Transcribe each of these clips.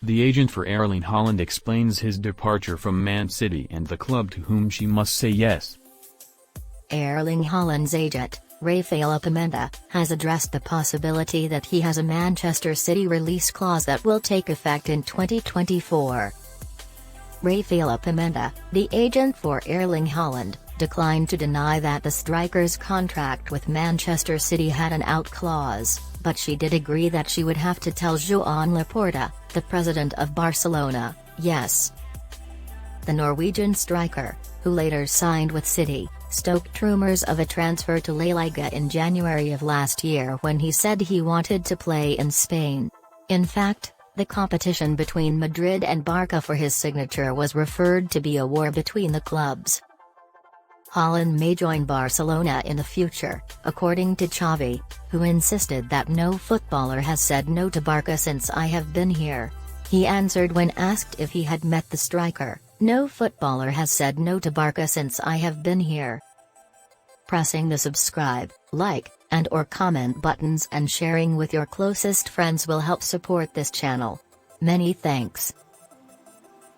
The agent for Erling Haaland explains his departure from Man City and the club to whom she must say yes. Erling Haaland's agent, Rafaela Pimenta, has addressed the possibility that he has a Manchester City release clause that will take effect in 2024. Rafaela Pimenta, the agent for Erling Haaland, declined to deny that the striker's contract with Manchester City had an out clause, but she did agree that she would have to tell Joan Laporta, the president of Barcelona, yes. The Norwegian striker, who later signed with City, stoked rumours of a transfer to La Liga in January of last year when he said he wanted to play in Spain. In fact, the competition between Madrid and Barca for his signature was referred to be a war between the clubs. Haaland may join Barcelona in the future, according to Xavi, who insisted that no footballer has said no to Barca since I have been here. He answered when asked if he had met the striker, "No footballer has said no to Barca since I have been here." Pressing the subscribe, like, and/or comment buttons and sharing with your closest friends will help support this channel. Many thanks.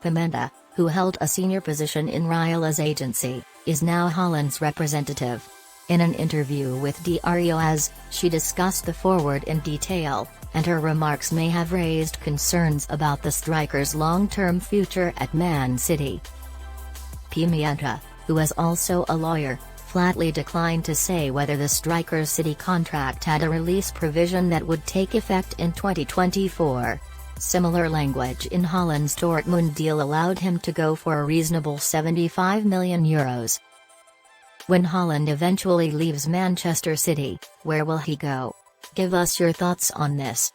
Pimenta, who held a senior position in Rafaela's agency, is now Haaland's representative. In an interview with Diario AS, she discussed the forward in detail, and her remarks may have raised concerns about the striker's long-term future at Man City. Pimenta, who is also a lawyer, flatly declined to say whether the striker's City contract had a release provision that would take effect in 2024. Similar language in Haaland's Dortmund deal allowed him to go for a reasonable €75 million. When Haaland eventually leaves Manchester City, where will he go? Give us your thoughts on this.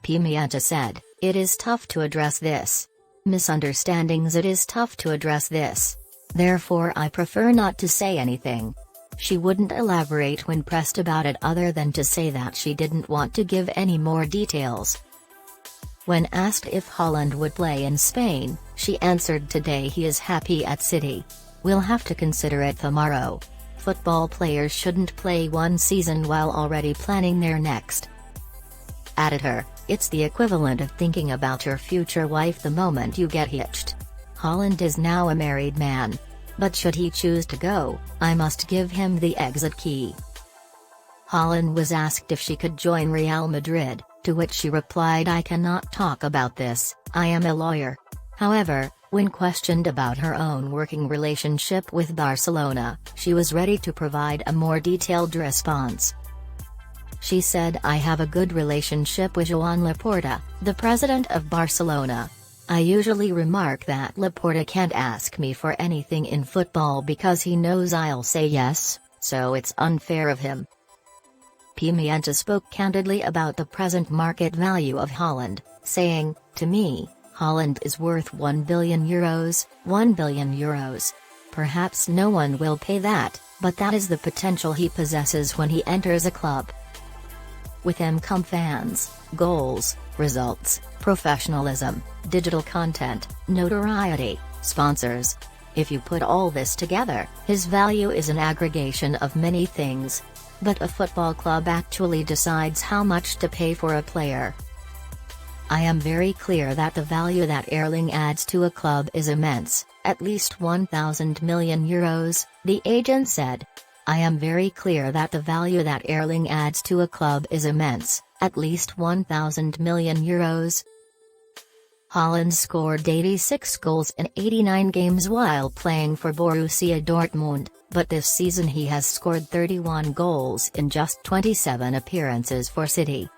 Pimenta said, "It is tough to address this. Misunderstandings. It is tough to address this. Therefore I prefer not to say anything." She wouldn't elaborate when pressed about it other than to say that she didn't want to give any more details. When asked if Haaland would play in Spain, she answered today he is happy at City. "We'll have to consider it tomorrow. Football players shouldn't play one season while already planning their next." Added her, "It's the equivalent of thinking about your future wife the moment you get hitched. Haaland is now a married man. But should he choose to go, I must give him the exit key." Haaland was asked if she could join Real Madrid, to which she replied, "I cannot talk about this, I am a lawyer." However, when questioned about her own working relationship with Barcelona, she was ready to provide a more detailed response. She said, "I have a good relationship with Joan Laporta, the president of Barcelona. I usually remark that Laporta can't ask me for anything in football because he knows I'll say yes, so it's unfair of him." Pimenta spoke candidly about the present market value of Haaland, saying, "To me, Haaland is worth €1 billion, €1 billion. Perhaps no one will pay that, but that is the potential he possesses when he enters a club. With him come fans, goals, results, professionalism, digital content, notoriety, sponsors. If you put all this together, his value is an aggregation of many things. But a football club actually decides how much to pay for a player. I am very clear that the value that Erling adds to a club is immense, at least €1,000 million, the agent said. I am very clear that the value that Erling adds to a club is immense, at least €1,000 million. Haaland scored 86 goals in 89 games while playing for Borussia Dortmund, but this season he has scored 31 goals in just 27 appearances for City.